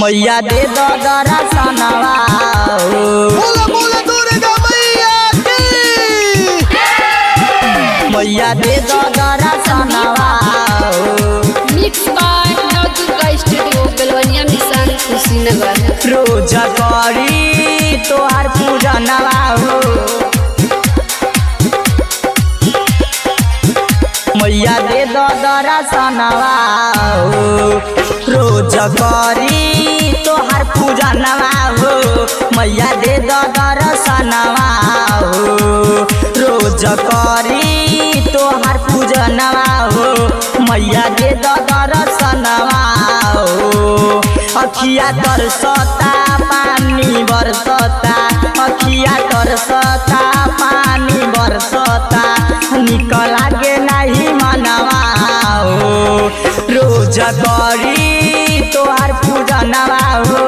मैया दे दो दर्शनवा बोला बोला दुर्गा मैया की। मैया दे दो दर्शनवा mix by Durga studio Belwaniya mission Kushinagar. रोज करी तोहार पूजनवा हो मैया दे दो दर्शनवा रोज करी तोहार पूजनवा हो मैया दे दो दर्शनवा रोज करी तोहार पूजनवा हो मैया दे दो दर्शनवा अखिया तरसता पानी बरसता अखिया तरसता पानी बरसता निक लागे नहीं मनवा रोज करी तोहार पूजनवा हो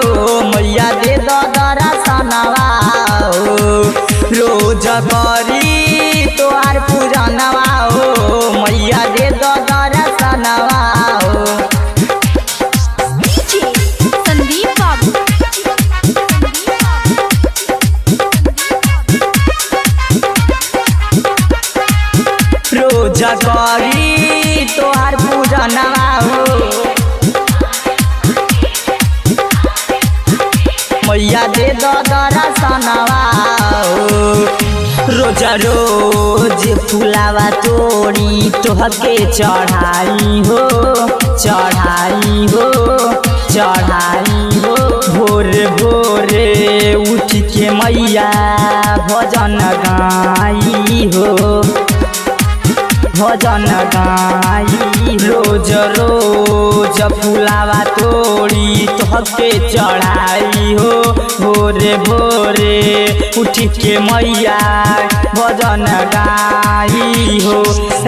मैया दे दो दर्शनवा रोज करी तोहार पूजनवा हो मैया दे दो दर्शनवा रोज करी तोहार पूजनवा हो मैया दे दो दर्शनवा रोज रोज फुलावा तोड़ी तोहके चढ़ाई हो चढ़ाई हो चढ़ाई हो भोर भोरे उठ के मैया भजन गाई हो भजन गाई रोज रोज फुलावा तोड़ी तोहके चढ़ाई हो भोरे भोरे उठ के मैया भजन गाई हो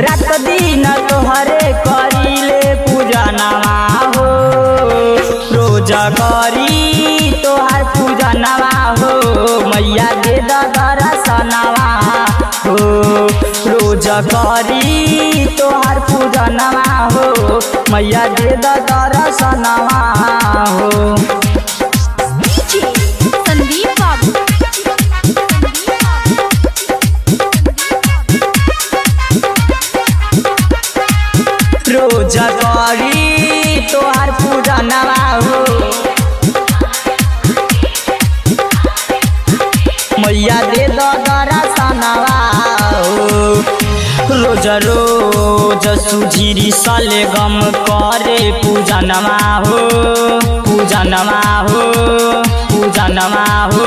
रात दिन तोहरे करीले पूजनवा हो रोज करी तोहार पूजनवा हो मैया दे दो दर्शनवा हो रोज करी तोहार पूजनवा हो मैया दे दो दर्शनवा हो रोज करी तोहार पूजनवा हो मैया दे दो दर्शनवा रोज रोज सुझिरी सलगम करे पूजनवा हो पूजनवा हो पूजनवा हो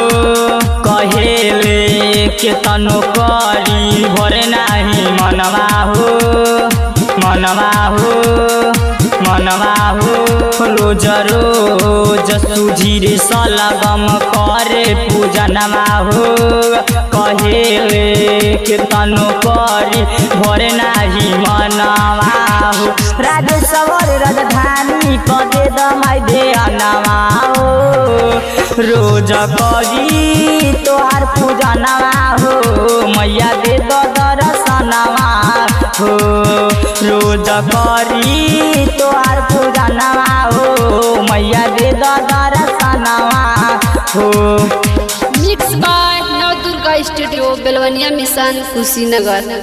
कहेले केतनो करी भरे नाही मनवा हो मनवा हो मनवा हो रोज रोज सुझिरी सलगम करे पूजनवा हो कहेले केतनो करी भरे नाही मनवा हो राजेश्वर राजधानी कदे दमाई दे अनवा हो रोज करी तोहार पूजनवा हो मैया दे दो दर्शनवा हो रोज करी तोहार पूजनवा हो मैया दे दो दर्शनवा हो mix by Durga studio Belwaniya mission Kushinagar.